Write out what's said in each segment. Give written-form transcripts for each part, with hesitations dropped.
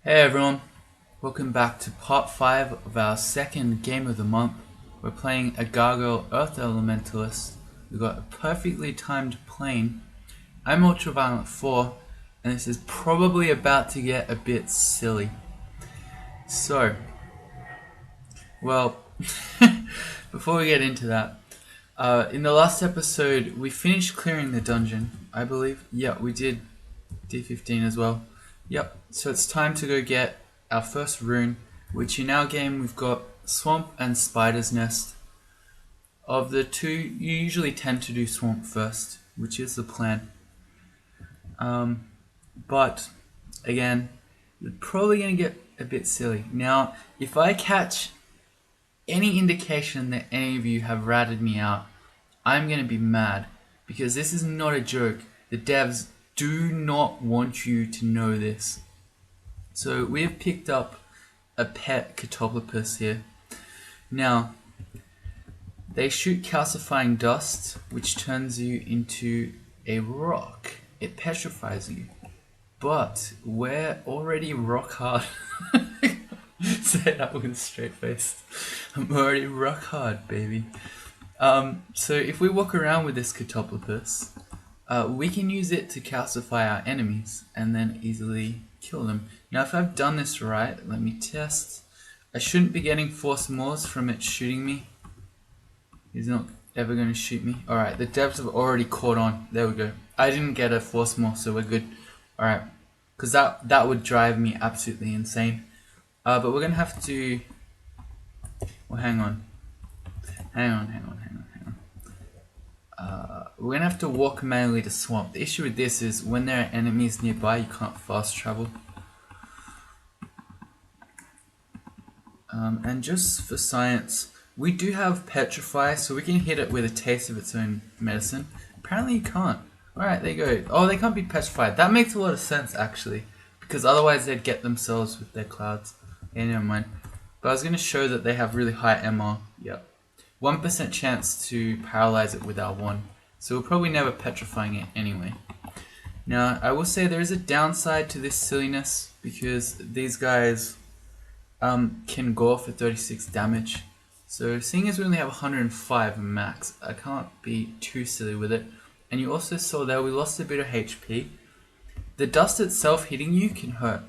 Hey everyone, welcome back to part 5 of our second game of the month. We're playing a Gargoyle Earth Elementalist. We've got a perfectly timed plane. I'm Ultraviolet 4, and this is probably about to get a bit silly. So, well, before we get into that, in the last episode we finished clearing the dungeon, I believe. Yeah, we did D15 as well. Yep, so it's time to go get our first rune, which in our game we've got Swamp and Spider's Nest. Of the two, you usually tend to do Swamp first, which is the plan. But, again, you're probably going to get a bit silly. Now, if I catch any indication that any of you have ratted me out, I'm going to be mad, because this is not a joke. The devs do not want you to know this. So we have picked up a pet Kotappa here. Now, they shoot calcifying dust, which turns you into a rock. It petrifies you. But we're already rock hard. Say that with a straight face. I'm already rock hard, baby. So if we walk around with this Kotappa, we can use it to calcify our enemies and then easily kill them. Now if I've done this right, let me test. I shouldn't be getting force mors from it shooting me. He's not ever going to shoot me. Alright, the devs have already caught on. There we go. I didn't get a force mor, so we're good. Alright, because that would drive me absolutely insane. But we're going to have to... Well, hang on. We're going to have to walk manually to Swamp. The issue with this is when there are enemies nearby, you can't fast travel. And just for science, we do have Petrify, so we can hit it with a taste of its own medicine. Apparently you can't. Alright, there you go. Oh, they can't be petrified. That makes a lot of sense, actually. Because otherwise they'd get themselves with their clouds. Yeah, never mind. But I was going to show that they have really high MR. Yep. 1% chance to paralyze it with our 1. So we're probably never petrifying it anyway. Now, I will say there is a downside to this silliness, because these guys can go off for 36 damage. So seeing as we only have 105 max, I can't be too silly with it. And you also saw there we lost a bit of HP. The dust itself hitting you can hurt.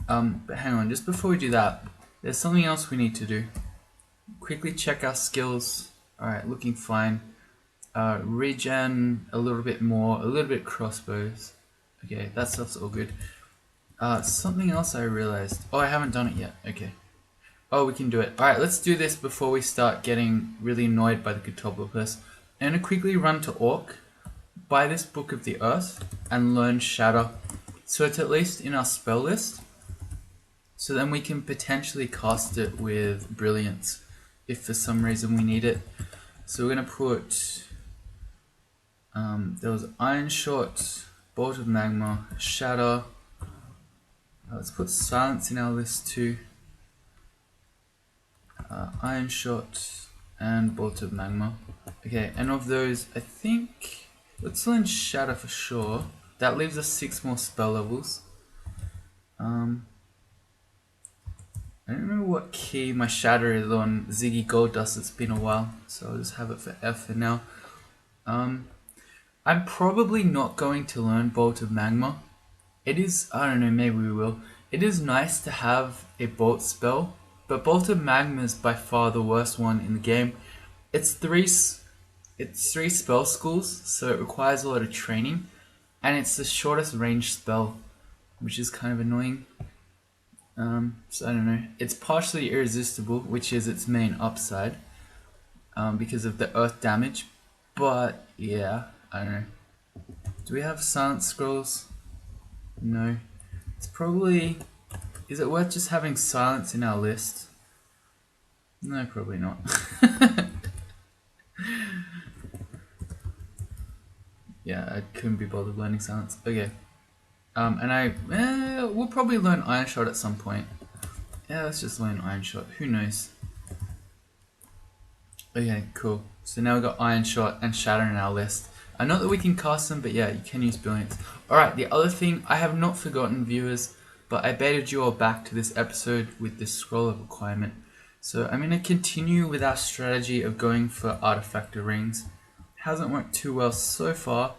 But hang on, just before we do that, there's something else we need to do. Quickly check our skills. Alright, looking fine. Regen a little bit more, a little bit crossbows. Okay, that stuff's all good. Something else I realized. Oh, I haven't done it yet. Okay. Oh, we can do it. Alright, let's do this before we start getting really annoyed by the Kotappa. I'm going to quickly run to Orc, buy this Book of the Earth, and learn Shatter. So it's at least in our spell list. So then we can potentially cast it with Brilliance, if for some reason we need it. So we're going to put... there was Iron Shot, Bolt of Magma, Shatter. Let's put Silence in our list too. Iron Shot and Bolt of Magma. Okay, and of those, I think... Let's learn Shatter for sure. That leaves us 6 more spell levels. I don't remember what key my Shatter is on Ziggy Goldust. It's been a while, so I'll just have it for F for now. I'm probably not going to learn Bolt of Magma. It is, I don't know, maybe we will. It is nice to have a Bolt spell, but Bolt of Magma is by far the worst one in the game. It's three spell schools, so it requires a lot of training, and it's the shortest range spell, which is kind of annoying. So I don't know. It's partially irresistible, which is its main upside, because of the earth damage. But yeah, I don't know. Do we have silent scrolls? No. It's probably... Is it worth just having silence in our list? No, probably not. Yeah, I couldn't be bothered learning silence. Okay. And we'll probably learn Iron Shot at some point. Yeah, let's just learn Iron Shot. Who knows? Okay, cool. So now we've got Iron Shot and Shatter in our list. Not that we can cast them, but yeah, you can use Brilliance. Alright, the other thing, I have not forgotten, viewers, but I baited you all back to this episode with this scroll of requirement. So I'm going to continue with our strategy of going for artifactor rings. Hasn't worked too well so far,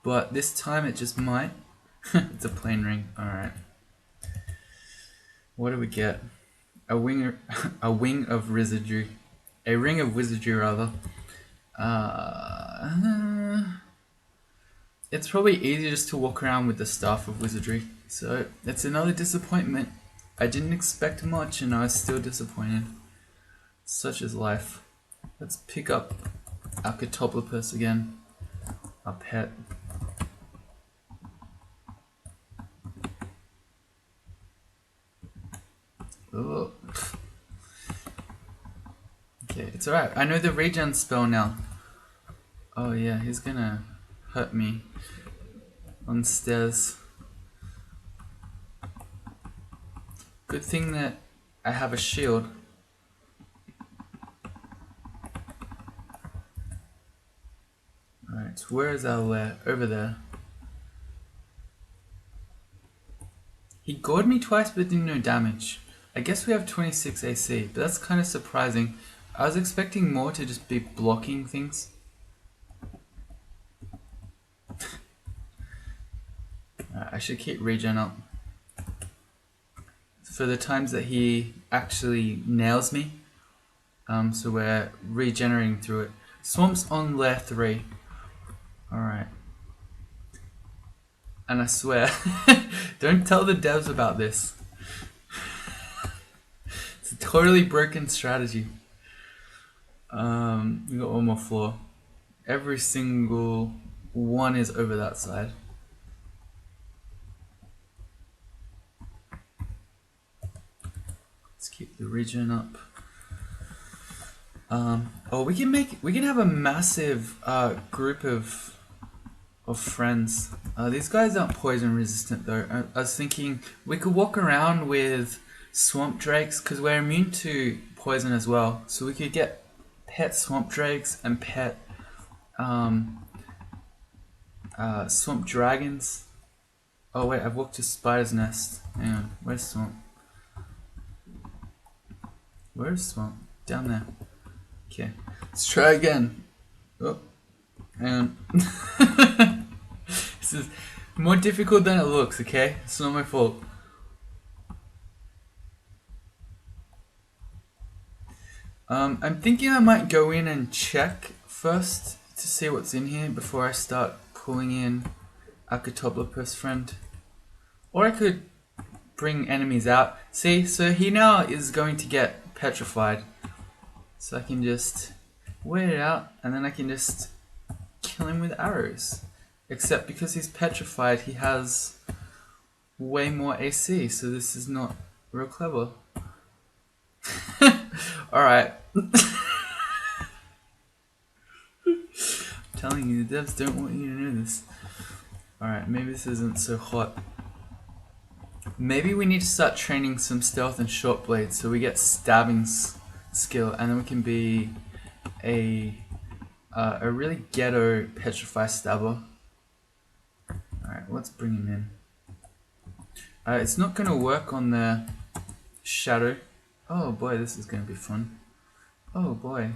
but this time it just might. It's a plain ring. Alright. What do we get? A wing of wizardry. A ring of wizardry, rather. It's probably easier just to walk around with the staff of wizardry. So it's another disappointment. I didn't expect much and I was still disappointed. Such is life. Let's pick up our Kotappa again. Our pet. Oh. Okay, it's alright. I know the regen spell now. Oh yeah, he's gonna hurt me on stairs. Good thing that I have a shield. Alright, where is our lair? Over there. He gored me twice but did no damage. I guess we have 26 AC, but that's kind of surprising. I was expecting more to just be blocking things. I should keep regen up for the times that he actually nails me. So we're regenerating through it. Swamp's on layer 3. Alright. And I swear, don't tell the devs about this. It's a totally broken strategy. We got one more floor. Every single one is over that side. Let's keep the regen up. Oh, we can have a massive group of friends. These guys aren't poison resistant though. I was thinking we could walk around with swamp drakes because we're immune to poison as well. So we could get pet swamp drakes and pet swamp dragons. Oh wait, I've walked to spider's nest. Hang on, where's swamp? Where's swamp? Down there. Okay, let's try again. Oh, hang on. This is more difficult than it looks, okay? It's not my fault. I'm thinking I might go in and check first to see what's in here before I start pulling in a Kotappa friend. Or I could bring enemies out. See, so he now is going to get petrified. So I can just wait it out and then I can just kill him with arrows. Except because he's petrified, he has way more AC, so this is not real clever. Alright. I'm telling you, the devs don't want you to know this. Alright, maybe this isn't so hot. Maybe we need to start training some stealth and short blades so we get stabbing skill and then we can be a really ghetto petrify stabber. Alright, let's bring him in. It's not going to work on the shadow. Oh boy, this is going to be fun. Oh boy.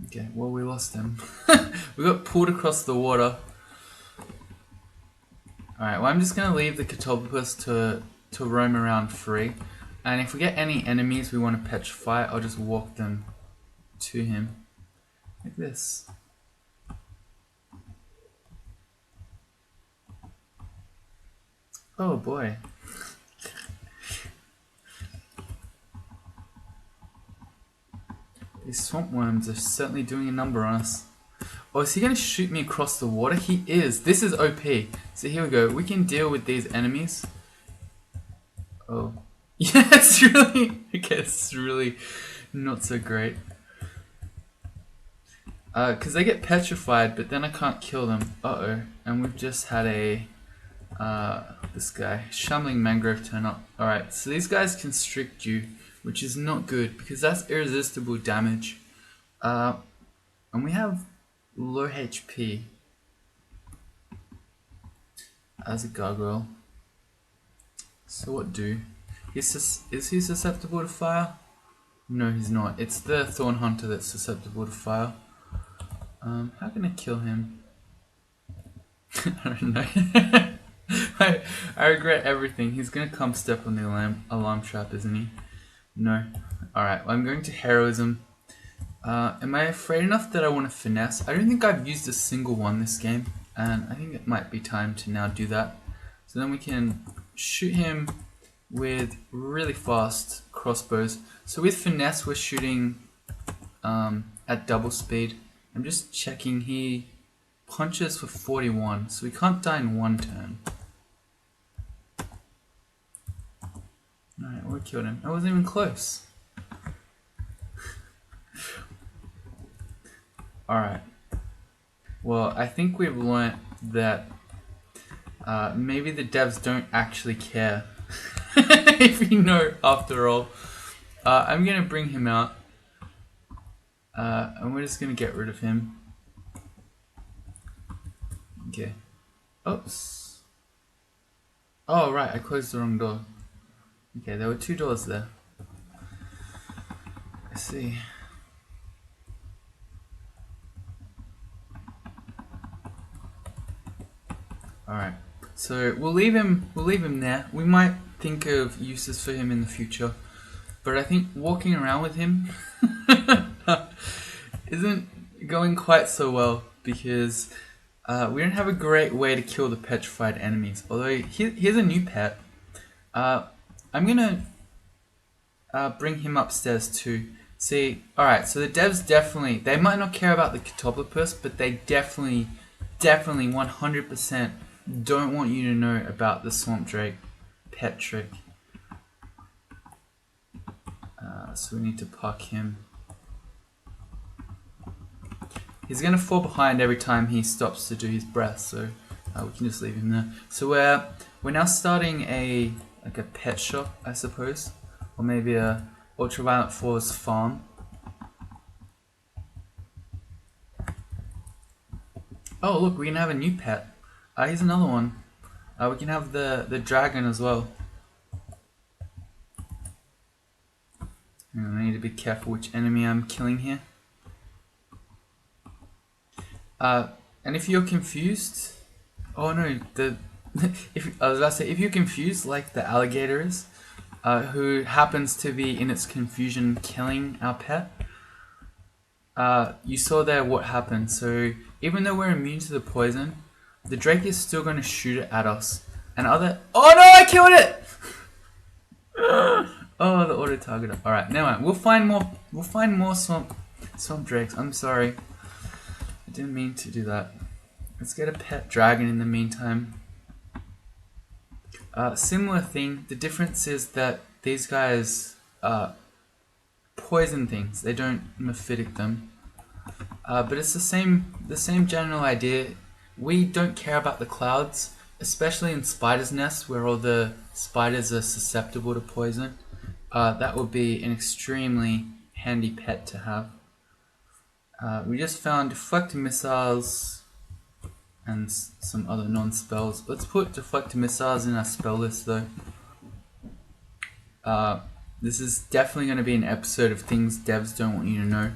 Okay, well we lost him. We got pulled across the water. Alright, well I'm just going to leave the Kotappa to roam around free. And if we get any enemies we want to petrify, I'll just walk them to him. Like this. Oh boy. These swamp worms are certainly doing a number on us. Oh, is he going to shoot me across the water? He is. This is OP. So here we go. We can deal with these enemies. Oh. Yeah, it's really... Okay, it's really not so great. Because they get petrified, but then I can't kill them. Uh-oh. And we've just had a... this guy. Shambling Mangrove turn up. Alright, so these guys constrict you, which is not good, because that's irresistible damage. And we have low HP. as a gargoyle. So what do? Is he susceptible to fire? No, he's not. It's the Thorn Hunter that's susceptible to fire. How can I kill him? I don't know. I regret everything. He's gonna come step on the alarm trap, isn't he? No. Alright, well, I'm going to Heroism. Am I afraid enough that I want to Finesse? I don't think I've used a single one this game, and I think it might be time to now do that. So then we can shoot him with really fast crossbows. So with Finesse, we're shooting at double speed. I'm just checking, he punches for 41, so we can't die in one turn. Alright, we killed him. I wasn't even close. Alright. Well, I think we've learnt that maybe the devs don't actually care. If you know, after all. I'm going to bring him out. And we're just going to get rid of him. Okay. Oops. Oh, right, I closed the wrong door. Okay, there were 2 doors there. I see. Alright, so we'll leave him there. We might think of uses for him in the future, but I think walking around with him isn't going quite so well because we don't have a great way to kill the petrified enemies. Although here's a new pet. I'm gonna bring him upstairs too. See, alright, so the devs definitely, they might not care about the Kotappa, but they definitely 100% don't want you to know about the Swamp Drake pet trick. So we need to park him. He's gonna fall behind every time he stops to do his breath, so we can just leave him there. So we're now starting a pet shop, I suppose, or maybe a Ultraviolet Force farm. Oh look, we can have a new pet. Here's another one. We can have the dragon as well. I need to be careful which enemy I'm killing here. And if you're confused, oh no, I was about to say, if you're confused like the alligator is, who happens to be in its confusion killing our pet, you saw there what happened. So even though we're immune to the poison, the Drake is still going to shoot it at us. And oh no, I killed it! Oh, the auto targeter. Alright, never mind. We'll find more swamp drakes. I'm sorry. I didn't mean to do that. Let's get a pet dragon in the meantime. Similar thing. The difference is that these guys poison things. They don't mephitic them. But it's the same general idea. We don't care about the clouds, especially in spiders' nests where all the spiders are susceptible to poison. That would be an extremely handy pet to have. We just found deflecting missiles and some other non-spells. Let's put deflecting missiles in our spell list though. This is definitely going to be an episode of things devs don't want you to know.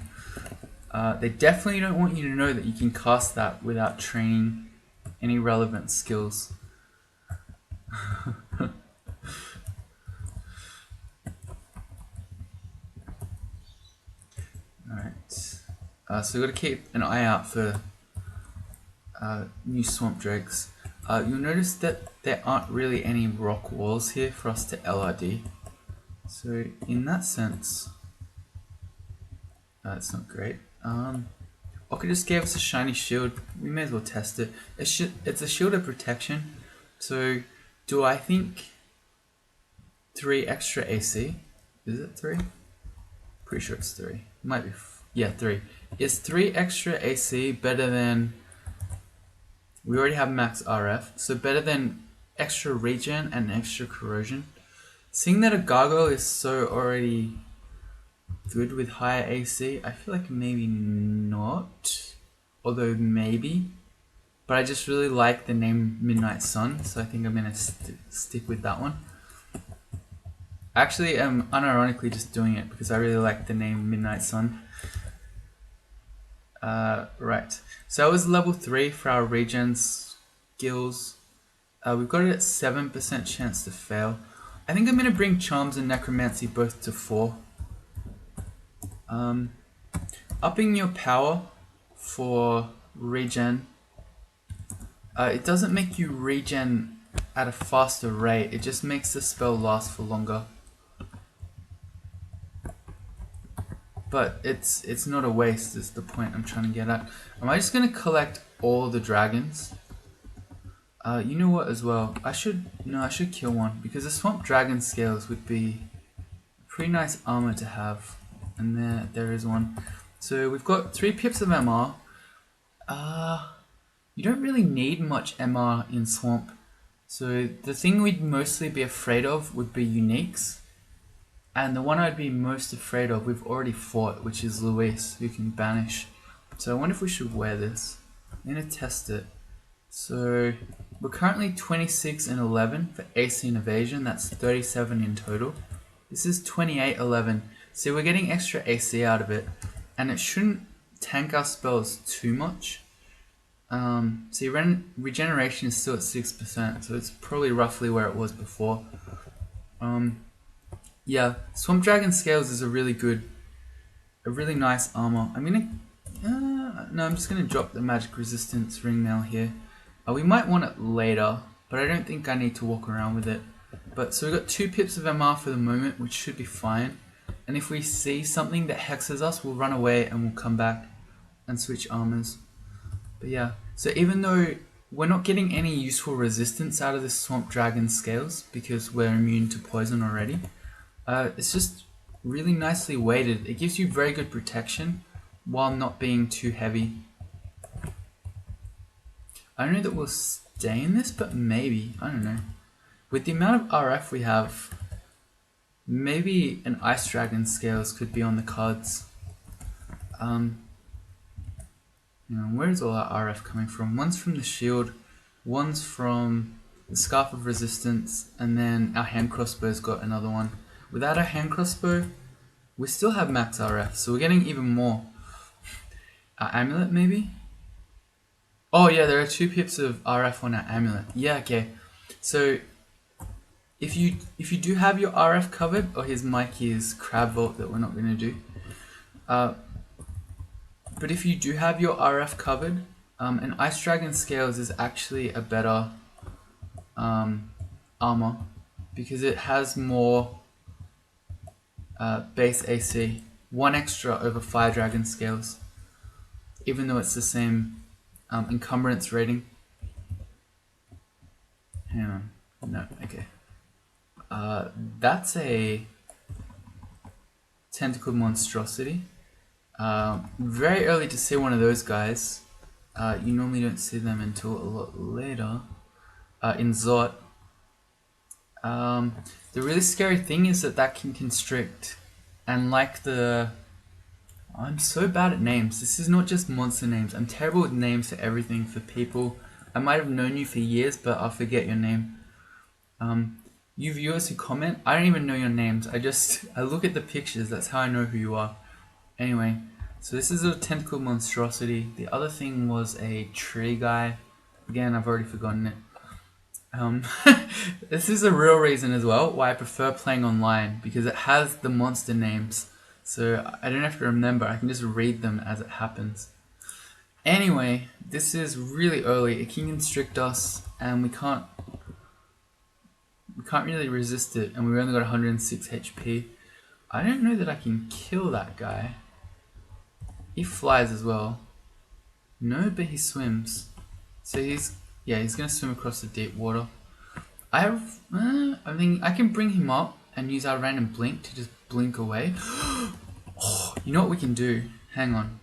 They definitely don't want you to know that you can cast that without training any relevant skills. Alright, so we've got to keep an eye out for new swamp drakes. You'll notice that there aren't really any rock walls here for us to LRD. So in that sense, it's not great. Oka just gave us a shiny shield. We may as well test it. It's a shield of protection. So do I think 3 extra AC? Is it 3? Pretty sure it's 3. Might be. Yeah, 3. Is 3 extra AC better than... We already have max RF. So better than extra regen and extra corrosion. Seeing that a gargoyle is so already good with higher AC, I feel like maybe not. Although maybe. but I just really like the name Midnight Sun, so I think I'm gonna stick with that one. Actually, I'm unironically just doing it because I really like the name Midnight Sun. Right, so that was level 3 for our regen skills. We've got it at 7% chance to fail. I think I'm going to bring Charms and Necromancy both to 4. Upping your power for regen. It doesn't make you regen at a faster rate, it just makes the spell last for longer. But it's not a waste, is the point I'm trying to get at. Am I just going to collect all the dragons? You know what as well, I should kill one, because the Swamp Dragon Scales would be pretty nice armor to have. And there is one. So we've got 3 pips of MR. You don't really need much MR in Swamp. So the thing we'd mostly be afraid of would be uniques. And the one I'd be most afraid of, we've already fought, which is Luis, who can banish. So I wonder if we should wear this. I'm going to test it. So we're currently 26 and 11 for AC and evasion. That's 37 in total. This is 28, 11. So we're getting extra AC out of it. And it shouldn't tank our spells too much. So your regeneration is still at 6%. So it's probably roughly where it was before. Yeah, Swamp Dragon Scales is a really nice armor. I'm just gonna drop the magic resistance ring mail here. We might want it later, but I don't think I need to walk around with it. But so we've got 2 pips of MR for the moment, which should be fine. And if we see something that hexes us, we'll run away and we'll come back and switch armors. But yeah, so even though we're not getting any useful resistance out of the Swamp Dragon Scales because we're immune to poison already, it's just really nicely weighted. It gives you very good protection while not being too heavy. I don't know that we'll stay in this, but maybe, I don't know. With the amount of RF we have, maybe an Ice Dragon Scales could be on the cards. Where's all that RF coming from? One's from the shield, one's from the Scarf of Resistance, and then our hand crossbow's got another one. Without our hand crossbow, we still have max RF, so we're getting even more. Our amulet, maybe? Oh yeah, there are 2 pips of RF on our amulet. Yeah, okay. So if you do have your RF covered, oh, here's Mikey's crab vault that we're not going to do. But if you do have your RF covered, an Ice Dragon Scales is actually a better armor because it has more base AC, 1 extra over Fire Dragon Scales, even though it's the same encumbrance rating. Hang on, no, okay. That's a Tentacled Monstrosity. Very early to see one of those guys. You normally don't see them until a lot later. In Zot. The really scary thing is that can constrict, and like I'm so bad at names. This is not just monster names. I'm terrible with names for everything, for people. I might have known you for years, but I'll forget your name. You viewers who comment, I don't even know your names. I look at the pictures. That's how I know who you are. Anyway, so this is a Tentacled Monstrosity. The other thing was a tree guy. Again, I've already forgotten it. This is a real reason as well why I prefer playing online, because it has the monster names, so I don't have to remember, I can just read them as it happens. Anyway, this is really early. It can constrict us and we can't really resist it, and we've only got 106 HP. I don't know that I can kill that guy. He flies as well. No, but he swims. So he's gonna swim across the deep water. I think I can bring him up and use our random blink to just blink away. Oh, you know what we can do? Hang on.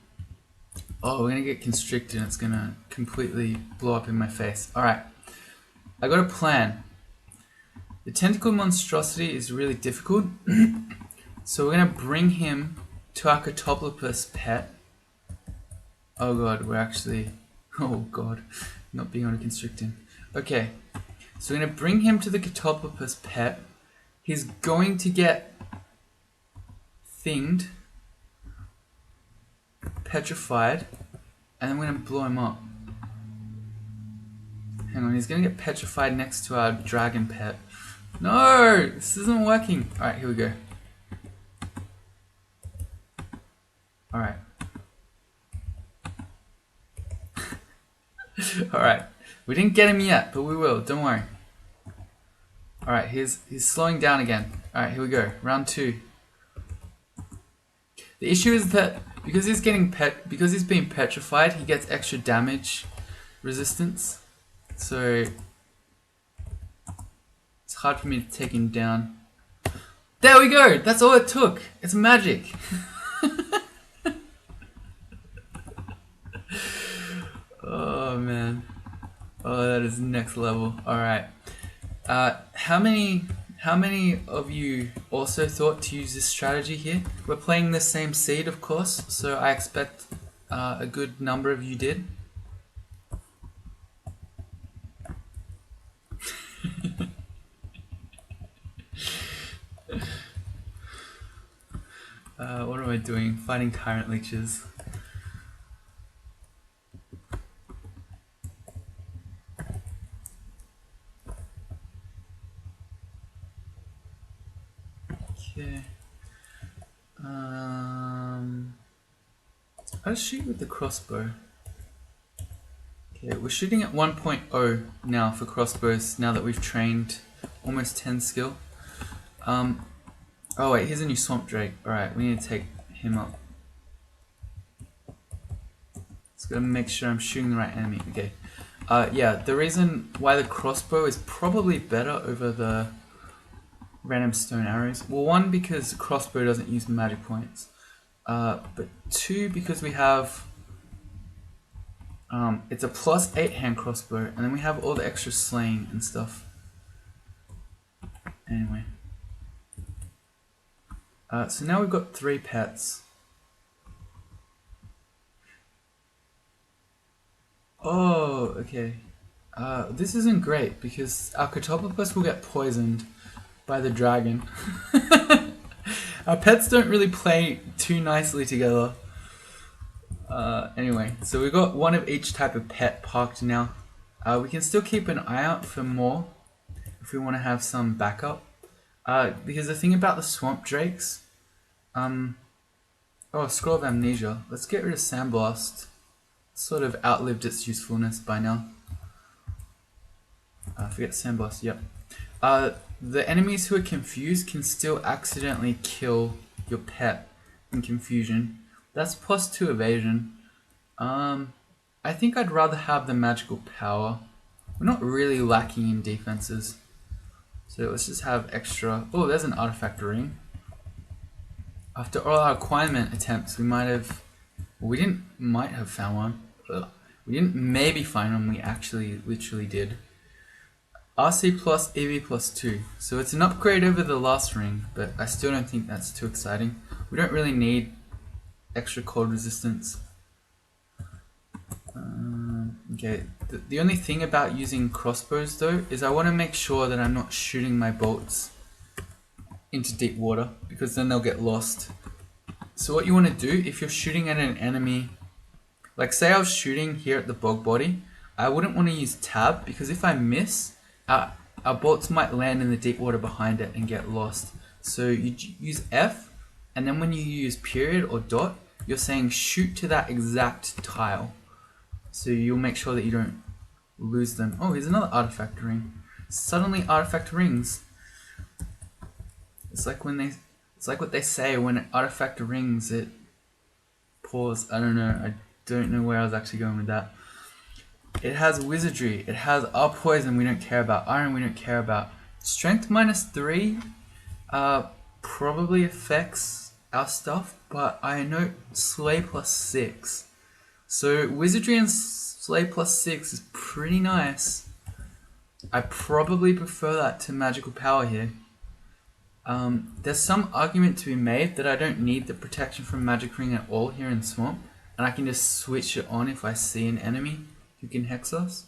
Oh, we're gonna get constricted and it's gonna completely blow up in my face. Alright, I got a plan. The Tentacled Monstrosity is really difficult. So we're gonna bring him to our Kotappa pet. Oh god, oh god. not being able to constrict him. Okay, so we're going to bring him to the Kotappa's pet. He's going to get thinged, petrified, and then we're going to blow him up. Hang on, he's going to get petrified next to our dragon pet. No, this isn't working. Alright, here we go. Alright. Alright, we didn't get him yet, but we will, don't worry. Alright, he's slowing down again. Alright, here we go, round 2. The issue is that because he's being petrified, he gets extra damage resistance. So it's hard for me to take him down. There we go! That's all it took! It's magic! Oh man. Oh, that is next level. Alright. How many of you also thought to use this strategy here? We're playing the same seed, of course, so I expect a good number of you did. What am I doing? Fighting tyrant leeches. Okay. I'll shoot with the crossbow. Okay, we're shooting at 1.0 now for crossbows, now that we've trained almost 10 skill. Oh wait, here's a new swamp drake. Alright, we need to take him up. Just gotta make sure I'm shooting the right enemy. Okay. Yeah, the reason why the crossbow is probably better over the random stone arrows. Well, 1, because the crossbow doesn't use magic points. But 2, because we have it's a +8 hand crossbow, and then we have all the extra slaying and stuff. Anyway. So now we've got 3 pets. Oh, okay. This isn't great because our Kotappa will get poisoned by the dragon. Our pets don't really play too nicely together. Anyway, so we've got 1 of each type of pet parked now. We can still keep an eye out for more if we want to have some backup. Because the thing about the swamp drakes, oh, Scroll of Amnesia. Let's get rid of Sandblast. It's sort of outlived its usefulness by now. Forget Sandblast, yep. The enemies who are confused can still accidentally kill your pet in confusion. That's +2 evasion. I think I'd rather have the magical power. We're not really lacking in defenses. So let's just have extra. Oh, there's an artifact ring. After all our acquirement attempts, we might have found one. Ugh. We didn't maybe find one, we actually literally did. RC plus EV plus 2. So it's an upgrade over the last ring, but I still don't think that's too exciting. We don't really need extra cold resistance. Okay, the only thing about using crossbows though is I want to make sure that I'm not shooting my bolts into deep water, because then they'll get lost. So what you want to do if you're shooting at an enemy, like say I was shooting here at the bog body, I wouldn't want to use tab, because if I miss, our bolts might land in the deep water behind it and get lost. So you use F, and then when you use period or dot, you're saying shoot to that exact tile. So you'll make sure that you don't lose them. Oh, here's another artifact ring. Suddenly artifact rings. It's like what they say when an artifact rings, it pours. I don't know. I don't know where I was actually going with that. It has wizardry. It has our poison we don't care about. Iron we don't care about. Strength -3 probably affects our stuff, but I know slay +6. So wizardry and slay +6 is pretty nice. I probably prefer that to magical power here. There's some argument to be made that I don't need the protection from magic ring at all here in Swamp, and I can just switch it on if I see an enemy who can hex us.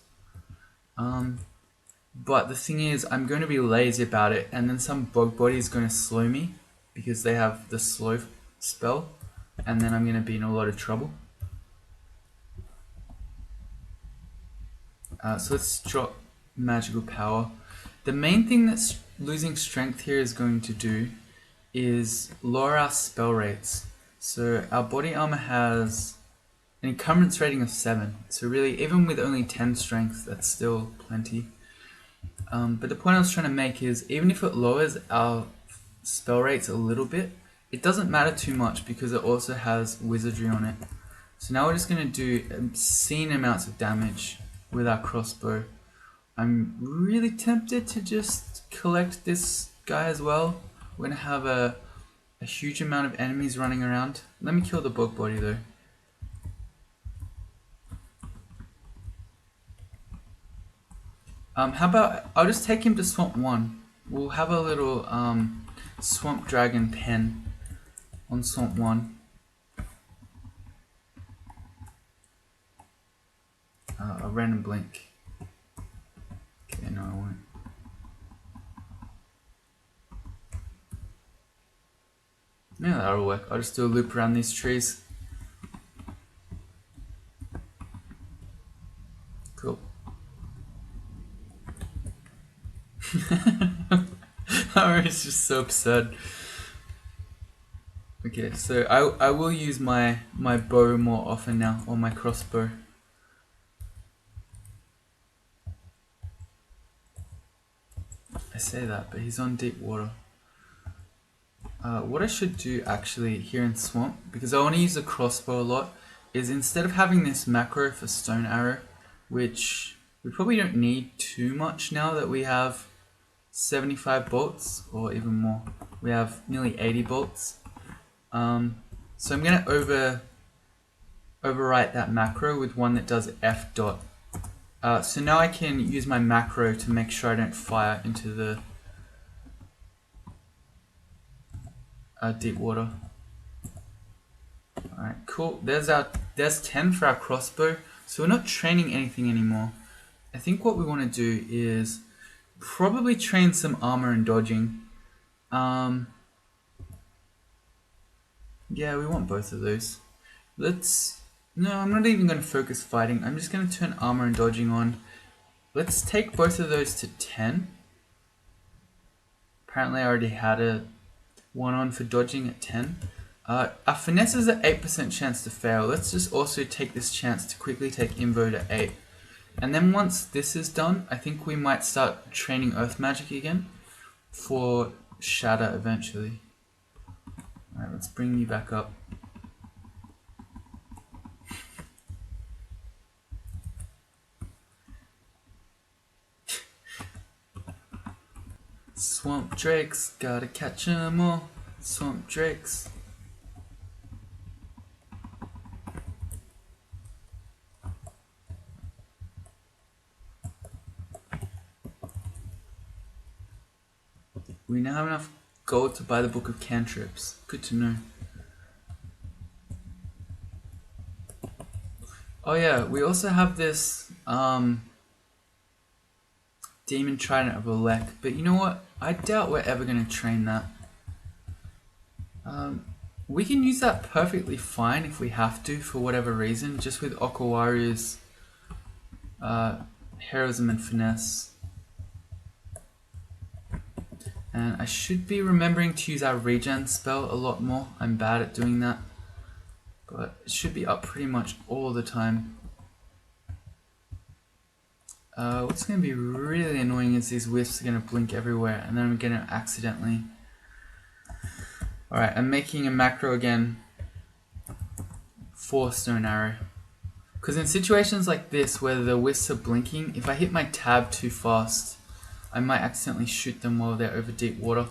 But the thing is, I'm going to be lazy about it, and then some bug body is going to slow me because they have the slow spell, and then I'm going to be in a lot of trouble. So let's drop magical power. The main thing that's losing strength here is going to do is lower our spell rates. So our body armor has an encumbrance rating of 7. So really, even with only 10 strength, that's still plenty. But the point I was trying to make is, even if it lowers our spell rates a little bit, it doesn't matter too much because it also has wizardry on it. So now we're just going to do obscene amounts of damage with our crossbow. I'm really tempted to just collect this guy as well. We're going to have a huge amount of enemies running around. Let me kill the bug body though. How about I'll just take him to Swamp 1. We'll have a little Swamp Dragon pen on Swamp 1. A random blink. Okay, no I won't. Yeah, that'll work. I'll just do a loop around these trees. Cool. It's just so absurd. Okay, so I will use my bow more often now, or my crossbow. I say that, but he's on deep water. What I should do actually here in Swamp, because I want to use the crossbow a lot, is instead of having this macro for stone arrow, which we probably don't need too much now that we have 75 bolts, or even more. We have nearly 80 bolts. So I'm going to overwrite that macro with one that does F dot. So now I can use my macro to make sure I don't fire into the deep water. Alright, cool. There's 10 for our crossbow. So we're not training anything anymore. I think what we want to do is probably train some armor and dodging. Yeah, we want both of those. No, I'm not even going to focus fighting. I'm just going to turn armor and dodging on. Let's take both of those to 10. Apparently I already had one on for dodging at 10. Our finesse is at 8% chance to fail. Let's just also take this chance to quickly take Invo to 8. And then once this is done, I think we might start training Earth Magic again for Shatter eventually. Alright, let's bring you back up. Swamp Drakes, gotta catch 'em all. Swamp Drakes. We now have enough gold to buy the Book of Cantrips. Good to know. Oh yeah, we also have this Demon Trident of Elec, but you know what? I doubt we're ever going to train that. We can use that perfectly fine if we have to, for whatever reason, just with Okawaru's Heroism and Finesse. And I should be remembering to use our regen spell a lot more. I'm bad at doing that, but it should be up pretty much all the time. What's going to be really annoying is these wisps are going to blink everywhere, and then I'm going to accidentally... Alright, I'm making a macro again for Stone Arrow. Because in situations like this, where the wisps are blinking, if I hit my tab too fast, I might accidentally shoot them while they're over deep water.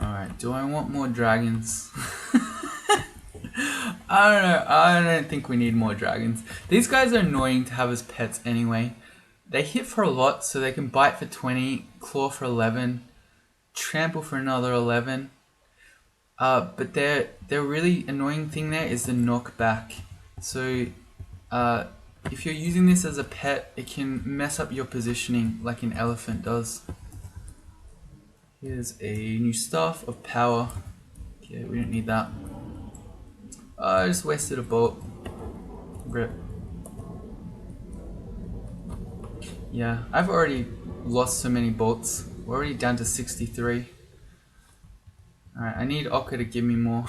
Alright, do I want more dragons? I don't know, I don't think we need more dragons. These guys are annoying to have as pets anyway. They hit for a lot, so they can bite for 20, claw for 11, trample for another 11. But their really annoying thing there is the knockback. So if you're using this as a pet, it can mess up your positioning like an elephant does. Here's a new staff of power. Okay, we don't need that. I just wasted a bolt. Rip. Yeah, I've already lost so many bolts. We're already down to 63. Alright, I need Oka to give me more.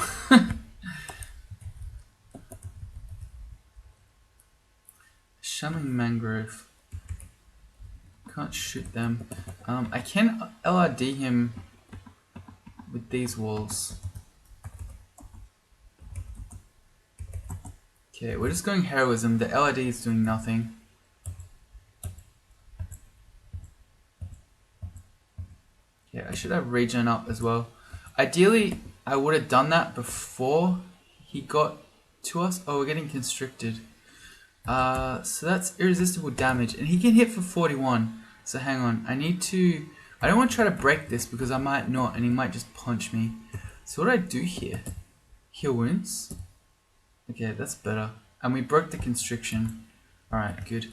Shaman mangrove. Can't shoot them. I can LRD him with these walls. Okay, we're just going heroism. The LRD is doing nothing. Yeah, I should have regen up as well. Ideally, I would have done that before he got to us. Oh, we're getting constricted. So that's irresistible damage, and he can hit for 41. So hang on, I don't want to try to break this because I might not, and he might just punch me. So what do I do here? Heal wounds. Okay, that's better. And we broke the constriction. Alright, good.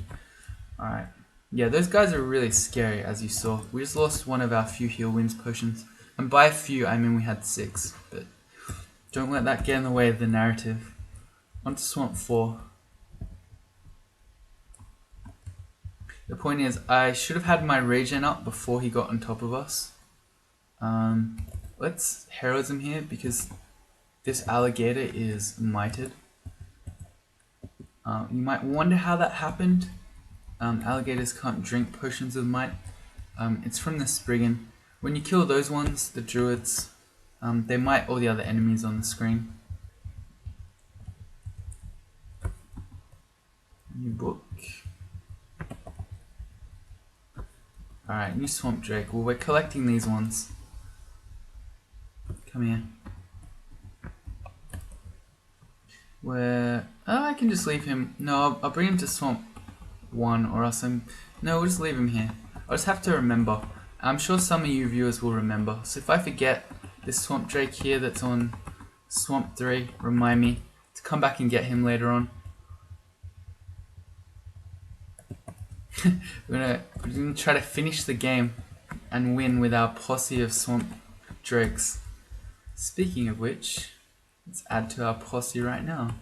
Alright. Yeah, those guys are really scary, as you saw. We just lost one of our few heal wounds potions. And by few, I mean we had 6. But don't let that get in the way of the narrative. On to Swamp 4. The point is, I should have had my regen up before he got on top of us. Let's heroism here because this alligator is mited. You might wonder how that happened. Alligators can't drink potions of might. It's from the Spriggan. When you kill those ones, the druids, they might all the other enemies on the screen. New book. Alright, new swamp drake. Well, we're collecting these ones. Come here. I can just leave him. No, I'll bring him to swamp 1 or else no, we'll just leave him here. I'll just have to remember. I'm sure some of you viewers will remember. So if I forget this swamp drake here that's on swamp 3, remind me to come back and get him later on. We're gonna try to finish the game and win with our posse of swamp drakes. Speaking of which, let's add to our posse right now.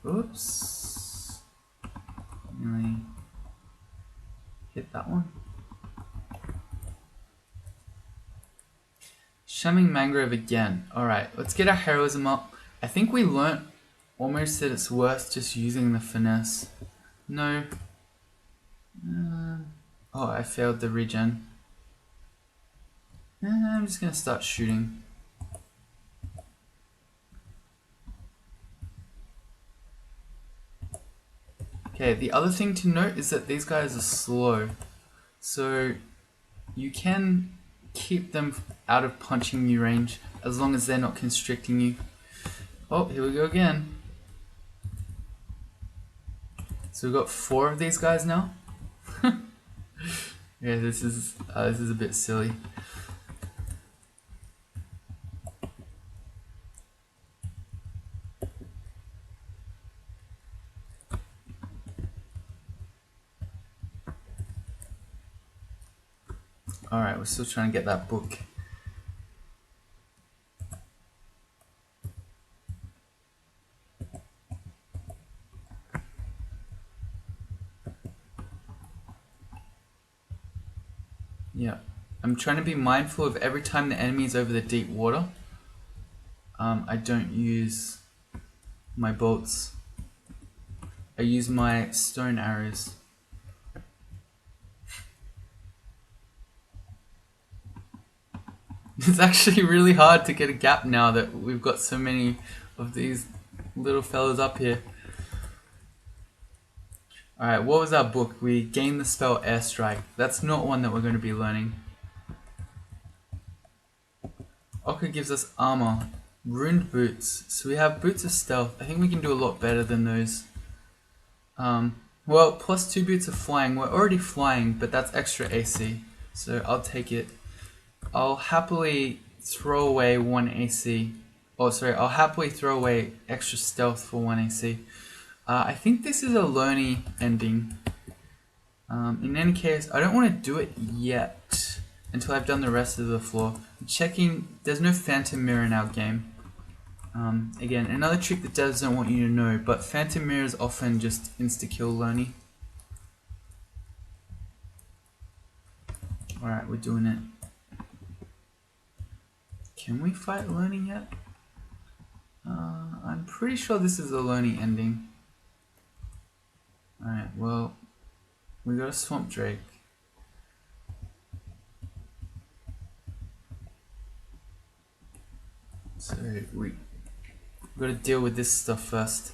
Oops. Nearly hit that one. Shamming mangrove again. Alright, let's get our heroism up. I think we learnt almost that it's worth just using the finesse. No. Oh, I failed the regen. I'm just gonna start shooting. Okay, the other thing to note is that these guys are slow. So you can keep them out of punching you range as long as they're not constricting you. Oh, here we go again. So we've got 4 of these guys now. Yeah, this is a bit silly. Alright, we're still trying to get that book. Yeah, I'm trying to be mindful of every time the enemy is over the deep water. I don't use my bolts. I use my stone arrows. It's actually really hard to get a gap now that we've got so many of these little fellas up here. Alright, what was our book? We gained the spell Airstrike. That's not one that we're going to be learning. Oka gives us armor. Ruined boots. So we have boots of stealth. I think we can do a lot better than those. Well, +2 boots of flying. We're already flying, but that's extra AC. So I'll take it. I'll happily throw away 1 AC. Oh, sorry, I'll happily throw away extra stealth for 1 AC. I think this is a learny ending. In any case, I don't want to do it yet until I've done the rest of the floor. I'm checking, there's no Phantom Mirror in our game. Again, another trick that devs don't want you to know, but Phantom Mirrors often just insta-kill learny. Alright, we're doing it. Can we fight learning yet? I'm pretty sure this is a learning ending. Alright, well, we got a Swamp Drake. So we gotta deal with this stuff first.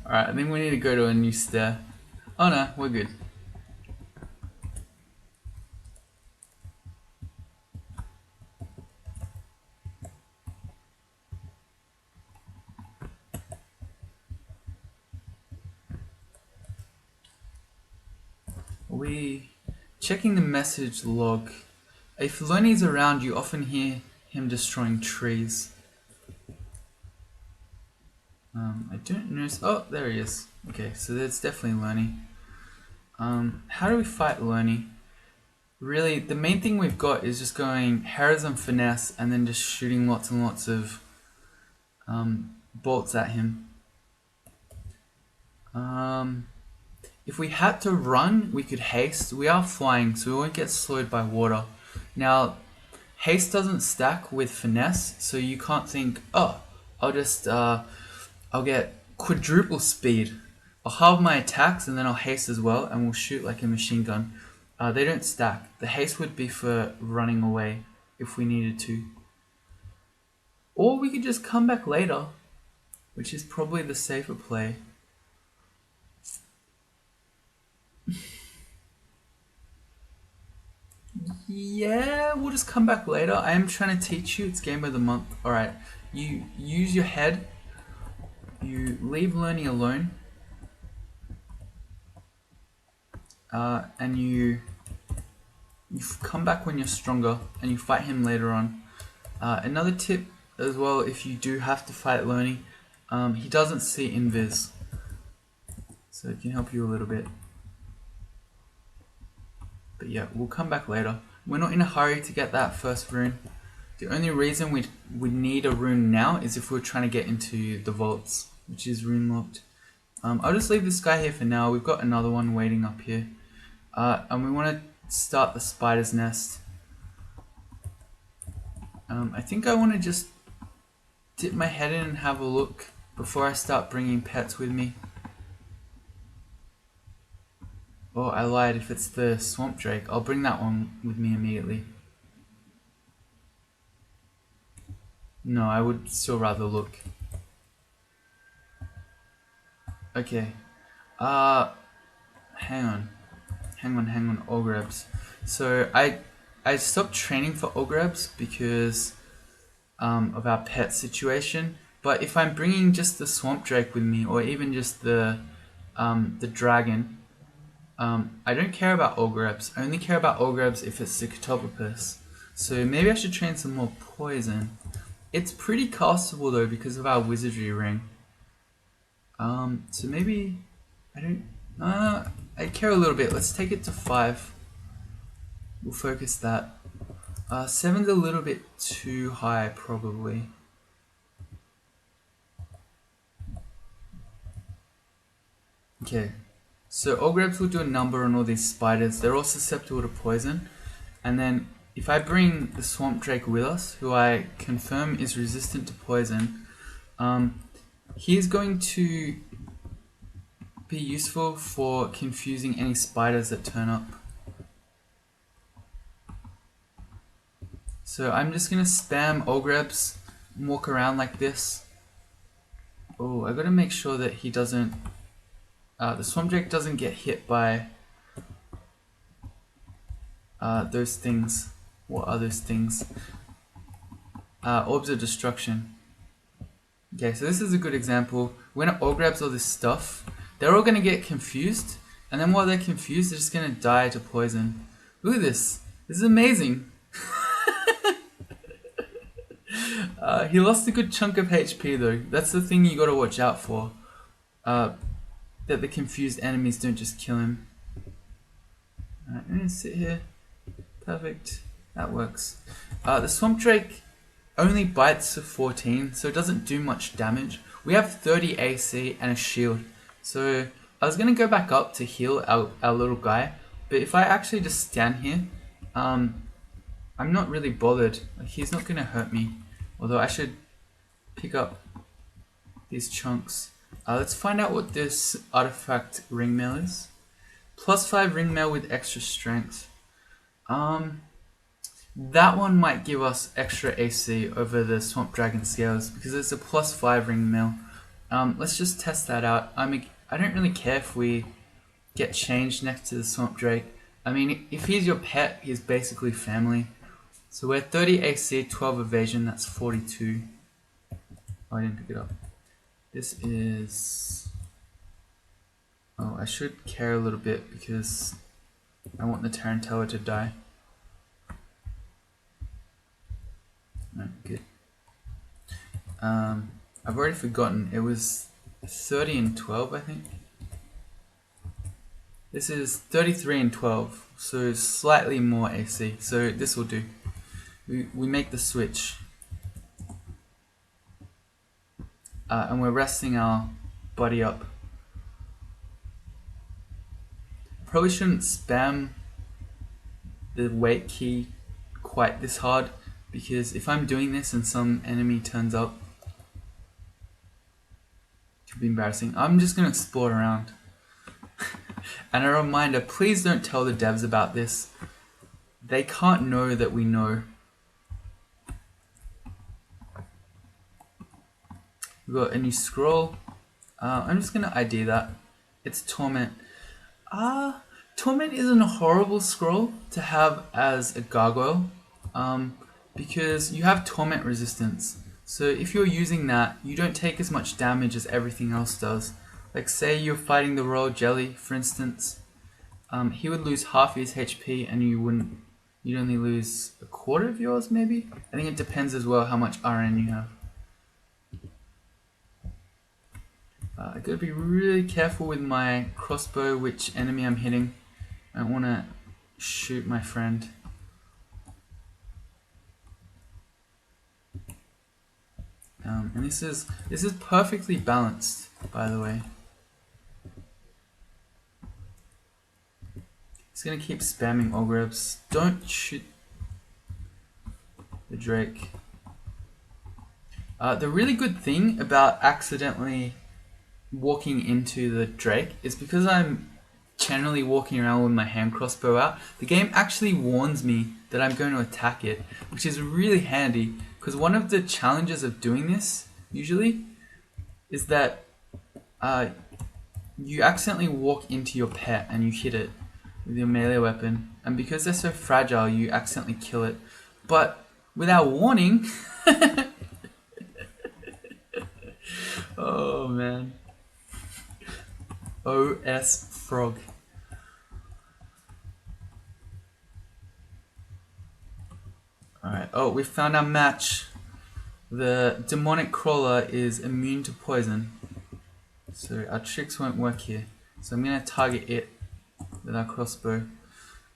Alright, I think we need to go to a new stair. Oh no, we're good. We checking the message log. If Lenny's around, you often hear him destroying trees. I don't notice. Oh, there he is. Okay, so that's definitely Lenny. How do we fight Lenny? Really, the main thing we've got is just going Heroism Finesse and then just shooting lots and lots of bolts at him. If we had to run, we could haste. We are flying, so we won't get slowed by water. Now, haste doesn't stack with finesse, so you can't think, oh, I'll get quadruple speed. I'll halve my attacks and then I'll haste as well, and we'll shoot like a machine gun. They don't stack. The haste would be for running away if we needed to. Or we could just come back later, which is probably the safer play. Yeah, we'll just come back later. I am trying to teach you. It's game of the month. Alright, you use your head. You leave learning alone. And you come back when you're stronger and you fight him later on. Another tip as well, if you do have to fight learning, he doesn't see invis. So it can help you a little bit. But yeah, we'll come back later. We're not in a hurry to get that first rune. The only reason we need a rune now is if we're trying to get into the vaults, which is rune locked. I'll just leave this guy here for now. We've got another one waiting up here. And we want to start the spider's nest. I think I want to just dip my head in and have a look before I start bringing pets with me. Oh, I lied. If it's the swamp drake, I'll bring that one with me immediately. No, I would still rather look. Okay. Hang on, Ogrebs. So I stopped training for Ogrebs because of our pet situation. But if I'm bringing just the swamp drake with me, or even just the dragon, I don't care about Ogrebs. I only care about Ogrebs if it's the Kotappa. So maybe I should train some more poison. It's pretty castable though because of our wizardry ring. So maybe I don't. I care a little bit. Let's take it to 5. We'll focus that. 7's a little bit too high probably. Okay. So Ogrebs will do a number on all these spiders. They're all susceptible to poison. And then if I bring the swamp drake with us, who I confirm is resistant to poison, he is going to be useful for confusing any spiders that turn up. So I'm just gonna spam Ogrebs, walk around like this. Oh, I gotta make sure that he doesn't, the swamp drake doesn't get hit by those things. What are those things? Orbs of destruction. Okay, so this is a good example. When it all grabs all this stuff, they're all gonna get confused, and then while they're confused, they're just gonna die to poison. Look at this. This is amazing. He lost a good chunk of HP though. That's the thing you gotta watch out for. That the confused enemies don't just kill him. Alright, I'm gonna sit here. Perfect. That works. The Swamp Drake only bites to 14, so it doesn't do much damage. We have 30 AC and a shield. So I was gonna go back up to heal our little guy, but if I actually just stand here, I'm not really bothered. Like, he's not gonna hurt me. Although I should pick up these chunks. Let's find out what this artifact ring mail is. +5 ring mail with extra strength. That one might give us extra AC over the Swamp Dragon Scales because it's a +5 ring mail. Let's just test that out. I don't really care if we get changed next to the Swamp Drake. I mean, if he's your pet, he's basically family. So we're 30 AC, 12 evasion, that's 42. Oh, I didn't pick it up. This is... Oh, I should care a little bit because I want the Tarantella to die. Right, good. I've already forgotten. It was 30 and 12, I think. This is 33 and 12, so slightly more AC. So this will do. We make the switch. And we're resting our body up. Probably shouldn't spam the wait key quite this hard, because if I'm doing this and some enemy turns up, it could be embarrassing. I'm just gonna explore around. And a reminder, please don't tell the devs about this. They can't know that we know. We've got a new scroll. I'm just gonna ID that. It's Torment. Torment isn't a horrible scroll to have as a gargoyle, because you have Torment resistance. So if you're using that, you don't take as much damage as everything else does. Like say you're fighting the Royal Jelly, for instance, he would lose half his HP and you'd only lose a quarter of yours maybe? I think it depends as well how much RN you have. I gotta be really careful with my crossbow which enemy I'm hitting. I don't wanna shoot my friend. And this is perfectly balanced, by the way. It's gonna keep spamming Ogrebs. Don't shoot the Drake. The really good thing about accidentally walking into the Drake is because I'm generally walking around with my hand crossbow out, the game actually warns me that I'm going to attack it, which is really handy, because one of the challenges of doing this, usually, is that you accidentally walk into your pet and you hit it with your melee weapon, and because they're so fragile, you accidentally kill it. But without warning, oh man. OS Frog. Alright, oh, we found our match. The demonic crawler is immune to poison, so our tricks won't work here. So I'm going to target it with our crossbow.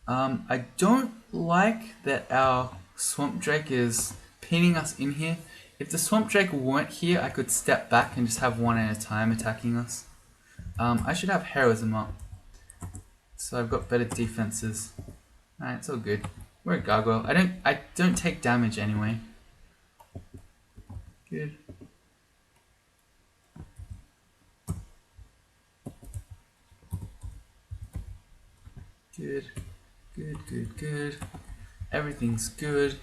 I don't like that our Swamp Drake is pinning us in here. If the Swamp Drake weren't here, I could step back and just have one at a time attacking us. I should have heroism up, so I've got better defenses. Alright, it's all good. We're a gargoyle. I don't take damage anyway. Good. Good. Good, good, good. Everything's good.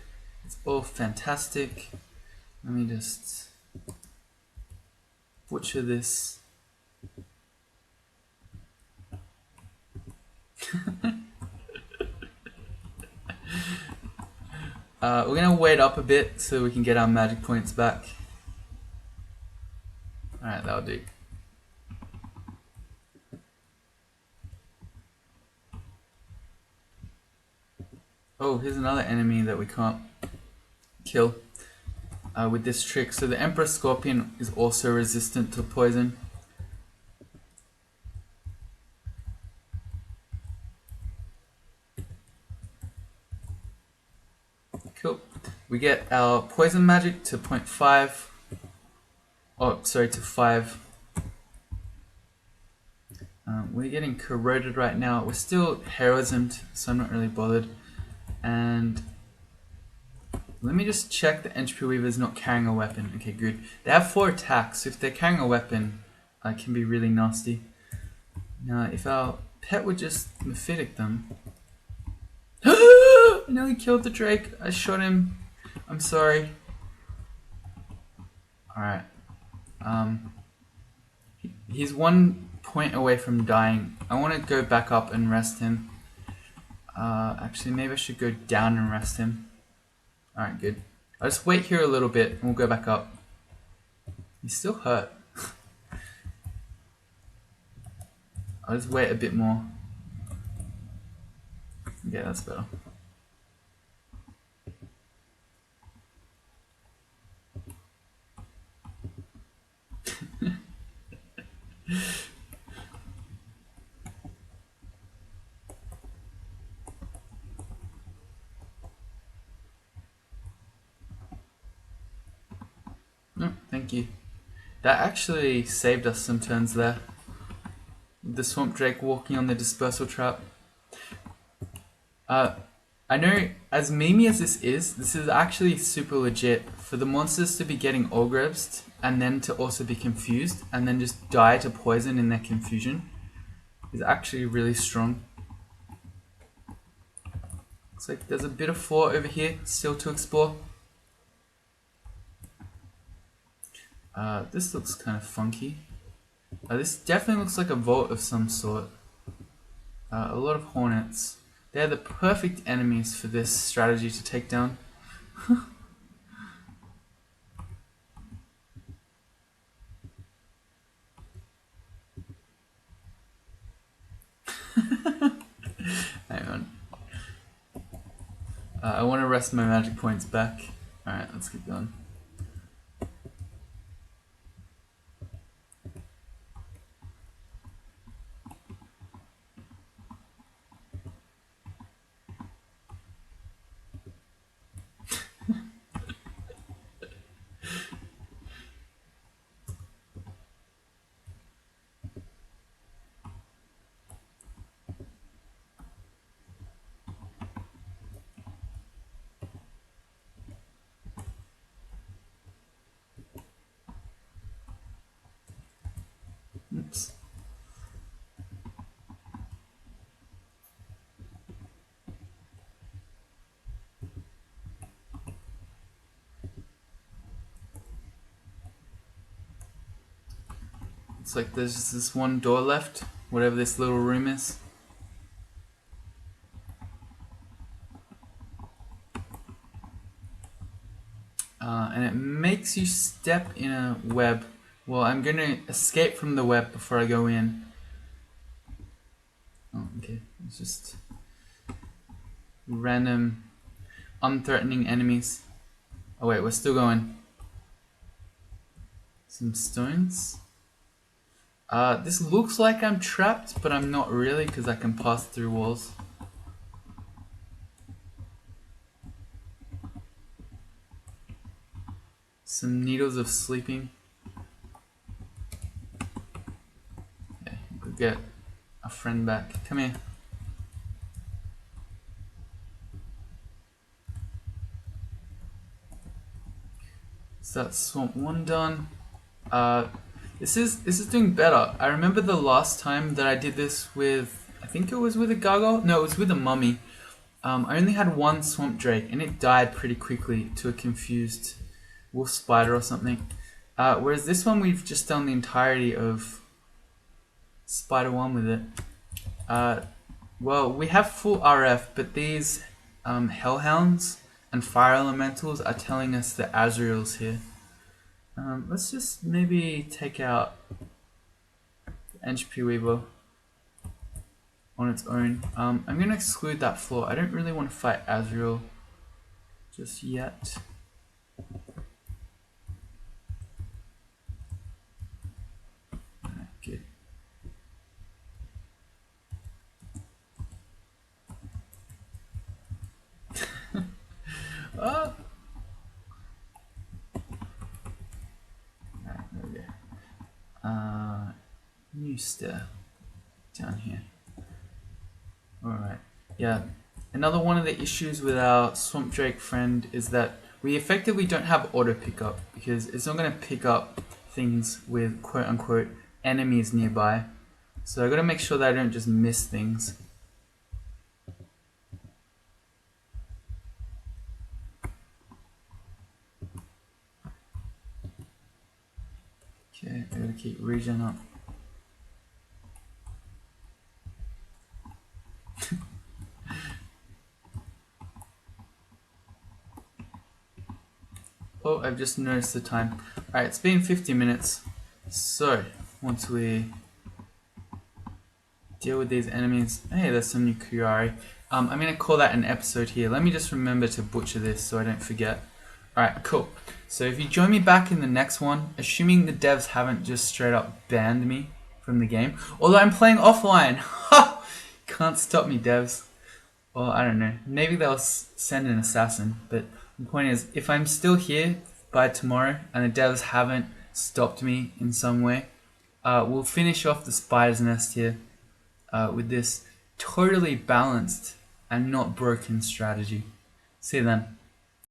It's all fantastic. Let me just butcher this. We're gonna wait up a bit so we can get our magic points back. Alright, that'll do. Oh, here's another enemy that we can't kill with this trick. So the Emperor Scorpion is also resistant to poison. Cool. We get our poison magic to 0.5. Oh, sorry, to 5. We're getting corroded right now. We're still heroismed, so I'm not really bothered. And let me just check the Entropy Weaver's not carrying a weapon. Okay, good. They have 4 attacks, so if they're carrying a weapon, it can be really nasty. Now, if our pet would just Mephitic them... I nearly killed the Drake. I shot him. I'm sorry. Alright. He's 1 point away from dying. I want to go back up and rest him. Actually, maybe I should go down and rest him. Alright, good. I'll just wait here a little bit and we'll go back up. He's still hurt. I'll just wait a bit more. Yeah, that's better. No, thank you. That actually saved us some turns there. The Swamp Drake walking on the dispersal trap. I know, as memey as this is actually super legit. For the monsters to be getting Ogrebsed and then to also be confused and then just die to poison in their confusion is actually really strong. Looks like there's a bit of 4 over here still to explore. This looks kind of funky. This definitely looks like a vault of some sort. A lot of hornets. They're the perfect enemies for this strategy to take down. Hang on. I want to rest my magic points back. Alright, let's keep going. Oops. It's like there's just this one door left, whatever this little room is. And it makes you step in a web. Well, I'm going to escape from the web before I go in. Oh, okay. It's just random, unthreatening enemies. Oh wait, we're still going. Some stones. This looks like I'm trapped, but I'm not really because I can pass through walls. Some needles of sleeping. Okay, we'll get a friend back. Come here. So that's Swamp 1 done. This is doing better. I remember the last time that I did this with, I think it was with a gargoyle? No, it was with a mummy. I only had 1 swamp drake and it died pretty quickly to a confused wolf spider or something. Whereas this one we've just done the entirety of Spider 1 with it. Well, we have full RF, but these hellhounds and fire elementals are telling us that Azrael's here. Let's just maybe take out the Entropy Weaver on its own. I'm going to exclude that floor. I don't really want to fight Azrael just yet. Good. Oh. Alright, there we go. New stair down here. Alright, yeah. Another one of the issues with our Swamp Drake friend is that we effectively don't have auto pickup because it's not going to pick up things with quote unquote enemies nearby. So I got to make sure that I don't just miss things. Okay, I got to keep regen up. Oh, I've just noticed the time. Alright, it's been 50 minutes. So, once we deal with these enemies... Hey, there's some new Kuriari. I'm going to call that an episode here. Let me just remember to butcher this so I don't forget. Alright, cool. So if you join me back in the next one, assuming the devs haven't just straight up banned me from the game, although I'm playing offline. Ha! Can't stop me, devs. Well, I don't know. Maybe they'll send an assassin, but the point is, if I'm still here by tomorrow and the devs haven't stopped me in some way, we'll finish off the spider's nest here with this totally balanced and not broken strategy. See you then.